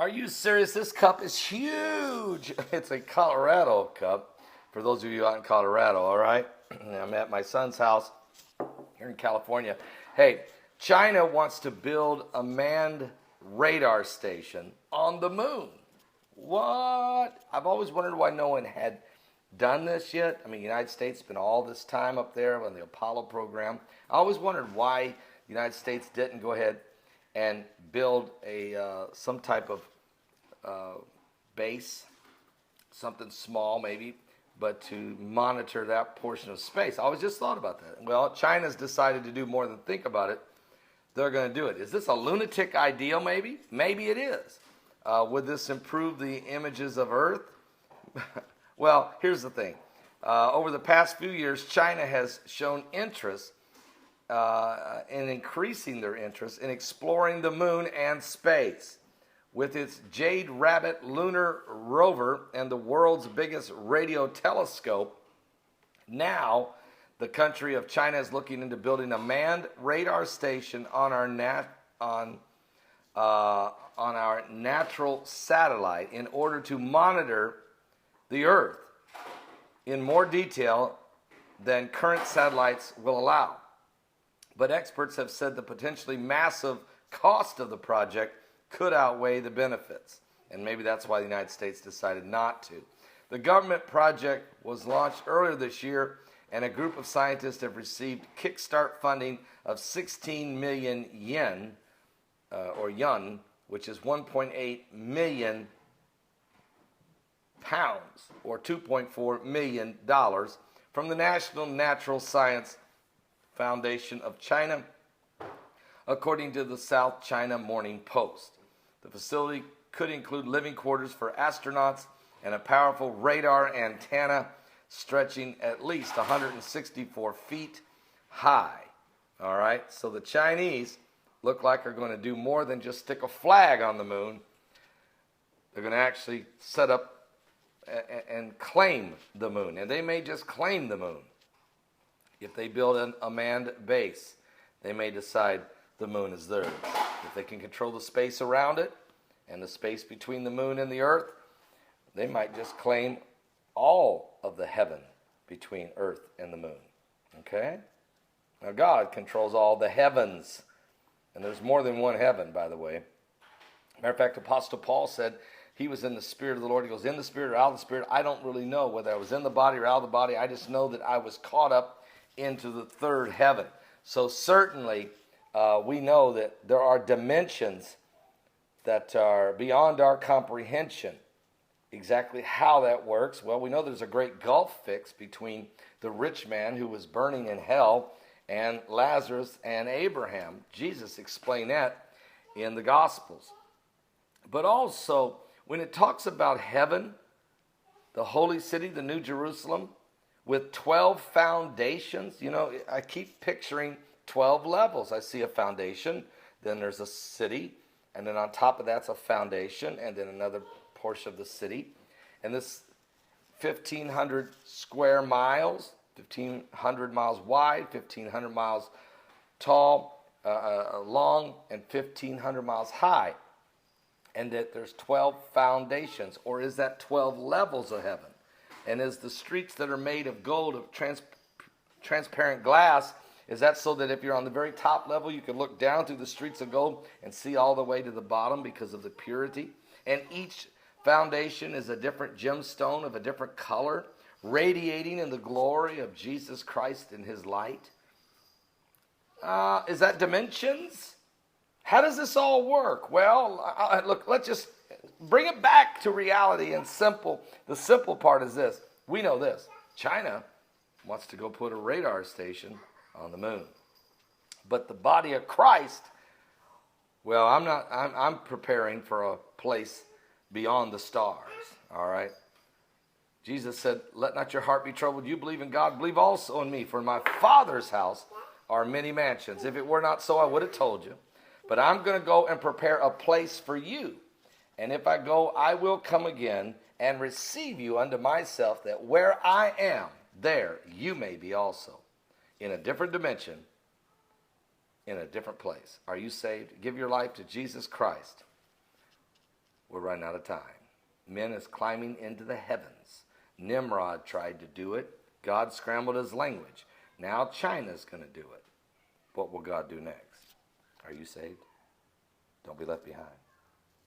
Are you serious? This cup is huge. It's a Colorado cup. For those of you out in Colorado, all right? I'm at my son's house here in California. Hey, China wants to build a manned radar station on the moon. What? I've always wondered why no one had done this yet. I mean, the United States spent all this time up there on the Apollo program. I always wondered why the United States didn't go ahead and build some type of base, something small maybe, but to monitor that portion of space. I always just thought about that. Well, China's decided to do more than think about it. They're going to do it. Is this a lunatic ideal maybe? Maybe it is. Would this improve the images of Earth? Well, here's the thing. Over the past few years, China has shown interest in increasing their interest in exploring the moon and space. With its Jade Rabbit lunar rover and the world's biggest radio telescope, now the country of China is looking into building a manned radar station on our natural satellite in order to monitor the Earth in more detail than current satellites will allow. But experts have said the potentially massive cost of the project could outweigh the benefits. And maybe that's why the United States decided not to. The government project was launched earlier this year, and a group of scientists have received kickstart funding of 16 million yen, or yuan, which is 1.8 million pounds, or $2.4 million, from the National Natural Science Foundation of China, according to the South China Morning Post. The facility could include living quarters for astronauts and a powerful radar antenna stretching at least 164 feet high. All right, so the Chinese look like they're going to do more than just stick a flag on the moon. They're going to actually set up and claim the moon. And they may just claim the moon. If they build a manned base, they may decide the moon is theirs. If they can control the space around it and the space between the moon and the earth, they might just claim all of the heaven between earth and the moon. Okay? Now God controls all the heavens. And there's more than one heaven, by the way. Matter of fact, Apostle Paul said he was in the Spirit of the Lord. He goes, in the Spirit or out of the Spirit, I don't really know whether I was in the body or out of the body. I just know that I was caught up into the third heaven. So certainly we know that there are dimensions that are beyond our comprehension. Exactly how that works, well, we know there's a great gulf fix between the rich man who was burning in hell and Lazarus and Abraham. Jesus explained that in the Gospels. But also, when it talks about heaven, the holy city, the New Jerusalem, with 12 foundations, you know, I keep picturing 12 levels. I see a foundation, then there's a city, and then on top of that's a foundation, and then another portion of the city. And this 1,500 square miles, 1,500 miles wide, 1,500 miles tall, long, and 1,500 miles high. And that there's 12 foundations, or is that 12 levels of heaven? And is the streets that are made of gold, of transparent glass, is that so that if you're on the very top level, you can look down through the streets of gold and see all the way to the bottom because of the purity? And each foundation is a different gemstone of a different color, radiating in the glory of Jesus Christ in his light. Is that dimensions? How does this all work? Well, look, let's just bring it back to reality and simple. The simple part is this. We know this. China wants to go put a radar station on the moon. But the body of Christ, well, I'm preparing for a place beyond the stars. All right. Jesus said, let not your heart be troubled. You believe in God, believe also in me. For in my Father's house are many mansions. If it were not so, I would have told you. But I'm going to go and prepare a place for you. And if I go, I will come again and receive you unto myself, that where I am, there you may be also. In a different dimension, in a different place. Are you saved? Give your life to Jesus Christ. We're running out of time. Men is climbing into the heavens. Nimrod tried to do it. God scrambled his language. Now China's going to do it. What will God do next? Are you saved? Don't be left behind.